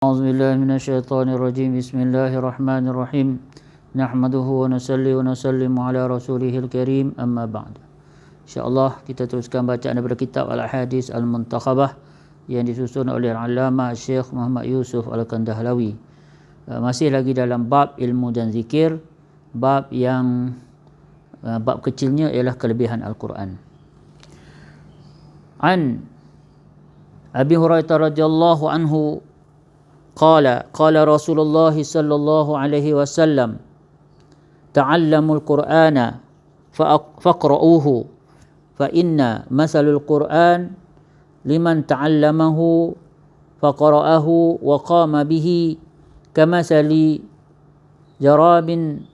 أعوذ بالله من الشيطان الرجيم. بسم الله الرحمن الرحيم. نحمده ونصلي ونسلم على رسوله الكريم. أما بعد. InsyaAllah kita teruskan bacaan daripada kitab Al-Hadis Al-Muntakhabah yang disusun oleh Al-Allamah Syekh Muhammad Yusuf Al-Kandahlawi. Masih lagi dalam bab ilmu dan zikir. Bab kecilnya ialah kelebihan Al-Quran. An Abi Hurairah radhiyallahu anhu qala Rasulullah sallallahu alaihi wasallam ta'allamul Qur'ana faqra'uhu fa inna masalul Qur'an liman ta'allamahu faqara'ahu wa qama bihi kamasali jarabin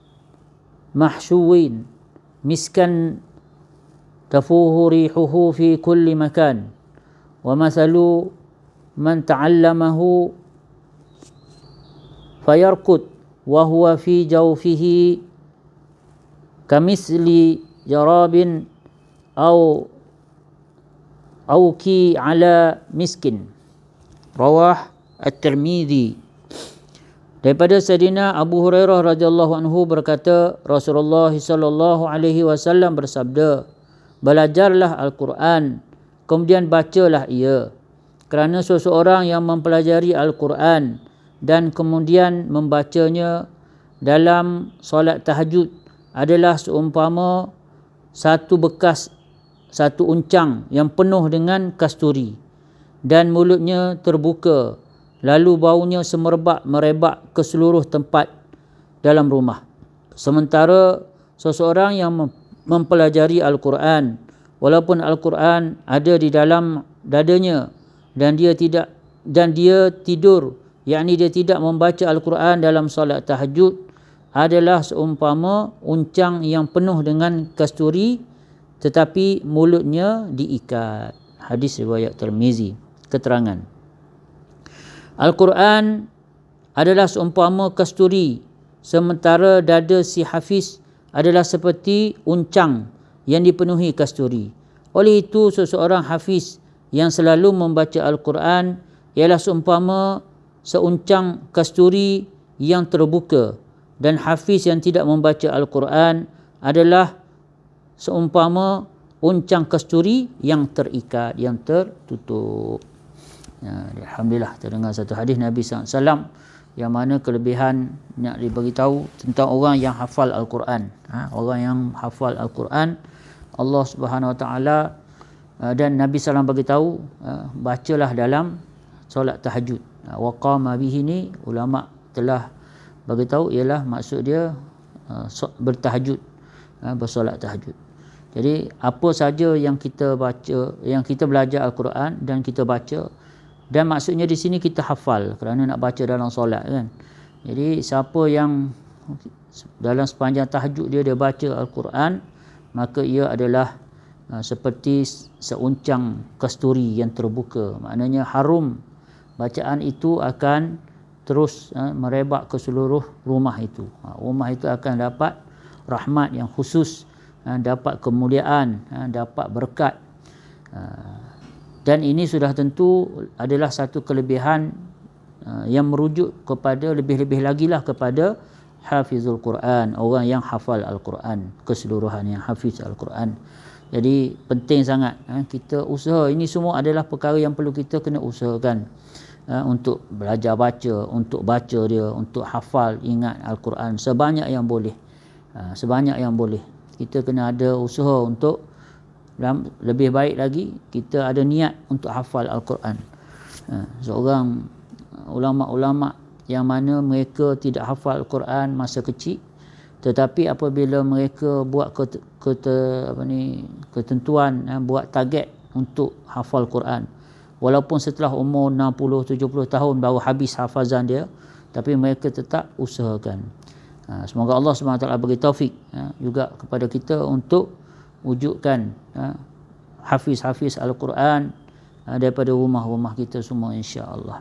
mahshuwin miskan tafuhu rihuhu fi kulli makan wa masalu man ta'allamahu fayarkud wa huwa fi jawfihi kamisli jarabin au ki ala miskin. Rawah At-Tirmidzi. Daripada Sayyidina Abu Hurairah radhiyallahu anhu berkata, Rasulullah sallallahu alaihi wasallam bersabda, belajarlah Al-Quran, kemudian bacalah ia, kerana seseorang yang mempelajari Al-Quran dan kemudian membacanya dalam solat tahajud adalah seumpama satu uncang yang penuh dengan kasturi dan mulutnya terbuka, lalu baunya merebak ke seluruh tempat dalam rumah. Sementara seseorang yang mempelajari Al-Quran, walaupun Al-Quran ada di dalam dadanya dan dia tidur, yakni dia tidak membaca Al-Quran dalam solat tahajud, adalah seumpama uncang yang penuh dengan kasturi tetapi mulutnya diikat. Hadis riwayat Tirmizi. Keterangan, Al-Quran adalah seumpama kasturi, sementara dada si hafiz adalah seperti uncang yang dipenuhi kasturi. Oleh itu, seseorang hafiz yang selalu membaca Al-Quran ialah seumpama seuncang kasturi yang terbuka, dan hafiz yang tidak membaca Al-Quran adalah seumpama uncang kasturi yang terikat, yang tertutup. Alhamdulillah, terdengar satu hadis Nabi SAW yang mana kelebihan nak diberitahu tentang orang yang hafal Al-Quran. Orang yang hafal Al-Quran, Allah Subhanahu Wa Taala dan Nabi SAW beritahu, bacalah dalam solat tahajud. Wa qama bihi ni ulama telah beritahu ialah maksud dia bertahajud, bersolat tahajud. Jadi apa saja yang kita baca, yang kita belajar Al-Quran dan kita baca, dan maksudnya di sini kita hafal kerana nak baca dalam solat kan. Jadi siapa yang dalam sepanjang tahajud dia baca Al-Quran, maka ia adalah seperti seuncang kasturi yang terbuka. Maknanya harum bacaan itu akan terus merebak ke seluruh rumah itu. Rumah itu akan dapat rahmat yang khusus, dapat kemuliaan, dapat berkat. Dan ini sudah tentu adalah satu kelebihan yang merujuk kepada lebih-lebih lagi lah kepada hafizul Quran, orang yang hafal Al-Quran keseluruhan, yang hafiz Al-Quran. Jadi penting sangat kita usaha. Ini semua adalah perkara yang perlu kita kena usahakan untuk belajar baca, untuk baca dia, untuk hafal, ingat Al-Quran sebanyak yang boleh. Sebanyak yang boleh. Kita kena ada usaha untuk, lebih baik lagi kita ada niat untuk hafal Al-Quran. Seorang ulama-ulama yang mana mereka tidak hafal Al-Quran masa kecil, tetapi apabila mereka buat ketentuan, buat target untuk hafal Quran, walaupun setelah umur 60-70 tahun baru habis hafazan dia, tapi mereka tetap usahakan. Semoga Allah SWT beri taufik juga kepada kita untuk wujudkan hafiz-hafiz Al-Quran daripada rumah-rumah kita semua, insya-Allah.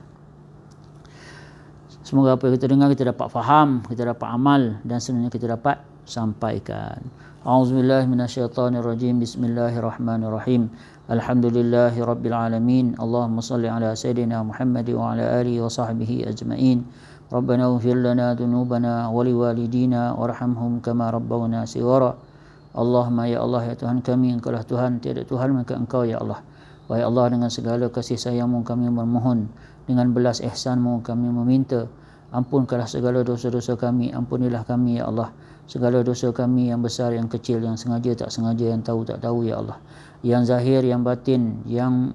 Semoga apa yang kita dengar kita dapat faham, kita dapat amal, dan sebenarnya kita dapat sampaikan. A'udzubillahi minasyaitonirrajim. Bismillahirrahmanirrahim. Alhamdulillahi rabbil alamin. Allahumma salli ala sayyidina Muhammad wa ala alihi wa sahbihi ajma'in. Rabbana ighfir lana dhunubana wa liwalidina warhamhum kama rabbawna shighara. Allahumma ya Allah, ya Tuhan kami, Engkaulah Tuhan, tiada Tuhan melainkan Engkau ya Allah. Wahai Allah, dengan segala kasih sayang-Mu kami memohon, dengan belas ihsan-Mu kami meminta, ampunkanlah segala dosa-dosa kami, ampunilah kami ya Allah, segala dosa kami yang besar, yang kecil, yang sengaja, tak sengaja, yang tahu, tak tahu ya Allah, yang zahir, yang batin, yang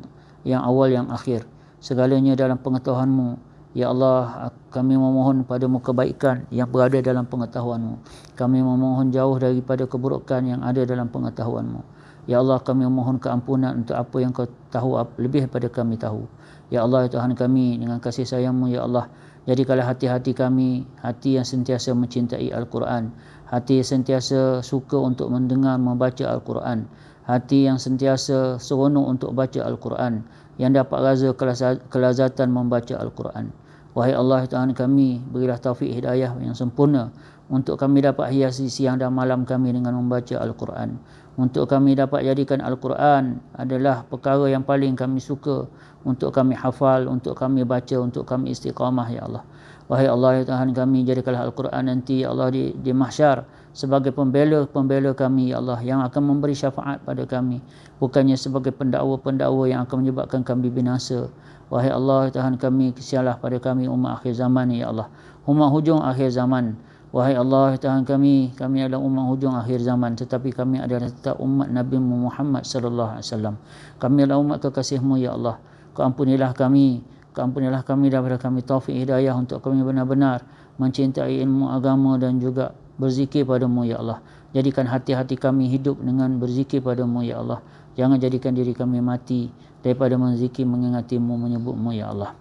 awal, yang akhir, segalanya dalam pengetahuan-Mu ya Allah. Kami memohon padamu kebaikan yang berada dalam pengetahuan-Mu, kami memohon jauh daripada keburukan yang ada dalam pengetahuan-Mu ya Allah. Kami memohon keampunan untuk apa yang Kau tahu lebih daripada kami tahu ya Allah. Ya Tuhan kami, dengan kasih sayang-Mu ya Allah, jadikanlah hati-hati kami hati yang sentiasa mencintai Al-Quran, hati yang sentiasa suka untuk mendengar, membaca Al-Quran, hati yang sentiasa seronok untuk baca Al-Quran, yang dapat rasa kelazatan membaca Al-Quran. Wahai Allah, ya Tuhan kami, berilah taufik hidayah yang sempurna untuk kami dapat hiasi siang dan malam kami dengan membaca Al-Quran, untuk kami dapat jadikan Al-Quran adalah perkara yang paling kami suka untuk kami hafal, untuk kami baca, untuk kami istiqamah ya Allah. Wahai Allah, ya Tuhan kami, jadikanlah Al-Quran nanti ya Allah di mahsyar sebagai pembela kami ya Allah, yang akan memberi syafaat pada kami, bukannya sebagai pendakwa yang akan menyebabkan kami binasa. Wahai Allah, ya Tuhan kami, kesianlah pada kami umat akhir zaman ya Allah, umat hujung akhir zaman. Wahai Allah, ya Tuhan kami adalah umat hujung akhir zaman, tetapi kami adalah tetap umat Nabi Muhammad sallallahu alaihi wasallam. Kami adalah umat kekasih-Mu ya Allah. Kau ampunilah kami daripada kami taufik hidayah untuk kami benar-benar mencintai ilmu agama dan juga berzikir padamu ya Allah. Jadikan hati-hati kami hidup dengan berzikir padamu ya Allah. Jangan jadikan diri kami mati daripada menzikir, mengingati-Mu, menyebut-Mu ya Allah.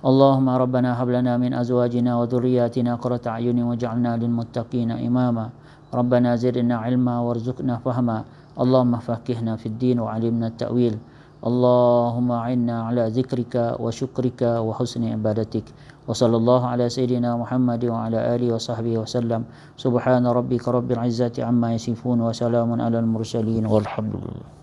Allahumma rabbana hab lana min azwajina wa dhurriyyatina qurrata a'yunin waj'alna lil muttaqina imama. Rabbana zidna ilma warzuqna fahma. Allahumma faqihna fid din wa 'allimna at-ta'wil. Allahumma a'inna ala zikrika wa syukrika wa husni ibadatik. Wa sallallahu ala sayyidina Muhammad wa ala alihi wa sahbihi wa sallam. Subhana rabbika rabbil izzati amma yasifun wa salamun alal mursalin walhamdulillah.